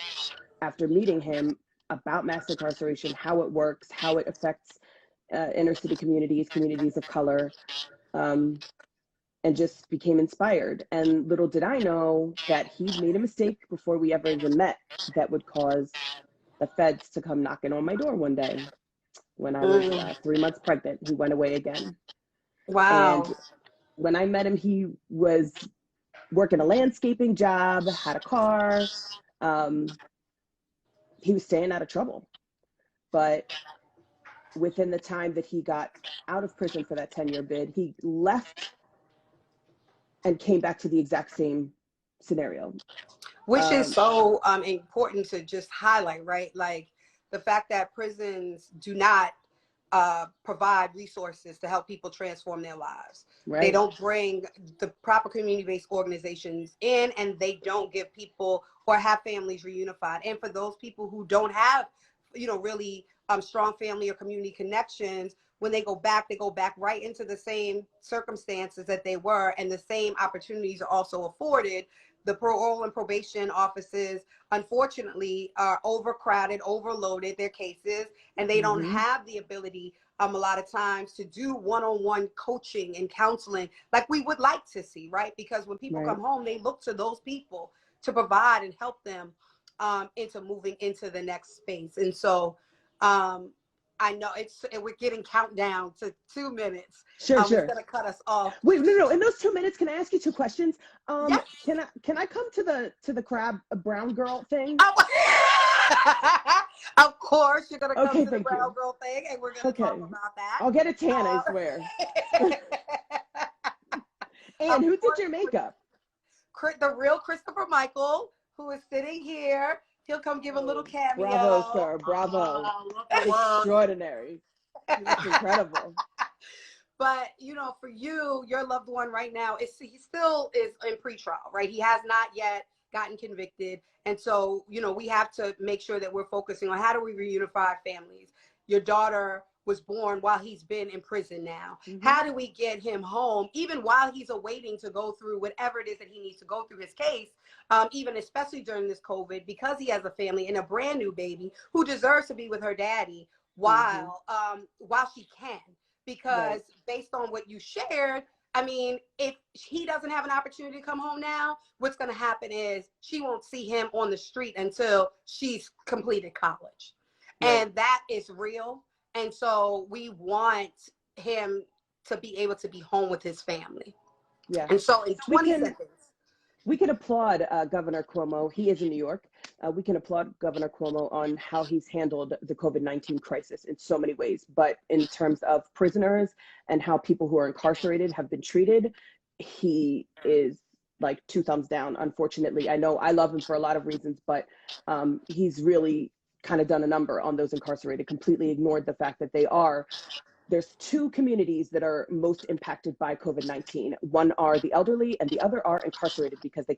after meeting him about mass incarceration, how it works, how it affects inner city communities, communities of color, and just became inspired. And little did I know that he made a mistake before we ever even met that would cause the feds to come knocking on my door one day. When I was 3 months pregnant, he went away again. Wow. And when I met him, he was working a landscaping job, had a car. He was staying out of trouble. But within the time that he got out of prison for that 10-year bid, he left and came back to the exact same scenario. Which is so important to just highlight, right? Like the fact that prisons do not provide resources to help people transform their lives. Right. They don't bring the proper community-based organizations in, and they don't give people or have families reunified. And for those people who don't have, really strong family or community connections, when they go back right into the same circumstances that they were, and the same opportunities are also afforded. The parole and probation offices, unfortunately, are overcrowded, overloaded their cases, and they don't have the ability a lot of times to do one-on-one coaching and counseling like we would like to see, right? Because when people come home, they look to those people to provide and help them into moving into the next space. And so I know we're getting countdown to 2 minutes. Sure. It's gonna cut us off. Wait, no. In those 2 minutes, can I ask you 2 questions? Yes. Can I come to the crab brown girl thing? Of course, you're gonna come to the brown you. Girl thing, and we're gonna talk about that. I'll get a tan, I swear. And who did your makeup? The real Christopher Michael, who is sitting here. He'll come give a little cameo. Bravo, sir. Bravo. Extraordinary. It's incredible. But, for you, your loved one right now, he still is in pretrial, right? He has not yet gotten convicted. And so, we have to make sure that we're focusing on how do we reunify families. Your daughter was born while he's been in prison now. How do we get him home, even while he's awaiting to go through whatever it is that he needs to go through his case, even especially during this COVID, because he has a family and a brand new baby who deserves to be with her daddy while she can. Because based on what you shared, I mean, if he doesn't have an opportunity to come home now, what's going to happen is she won't see him on the street until she's completed college. And that is real. And so we want him to be able to be home with his family. Yeah. And so in 20 seconds, we can applaud Governor Cuomo. He is in New York. We can applaud Governor Cuomo on how he's handled the COVID-19 crisis in so many ways. But in terms of prisoners and how people who are incarcerated have been treated, he is like 2 thumbs down, unfortunately. I know I love him for a lot of reasons, but he's really kind of done a number on those incarcerated, completely ignored the fact that there's 2 communities that are most impacted by COVID-19. One are the elderly and the other are incarcerated because they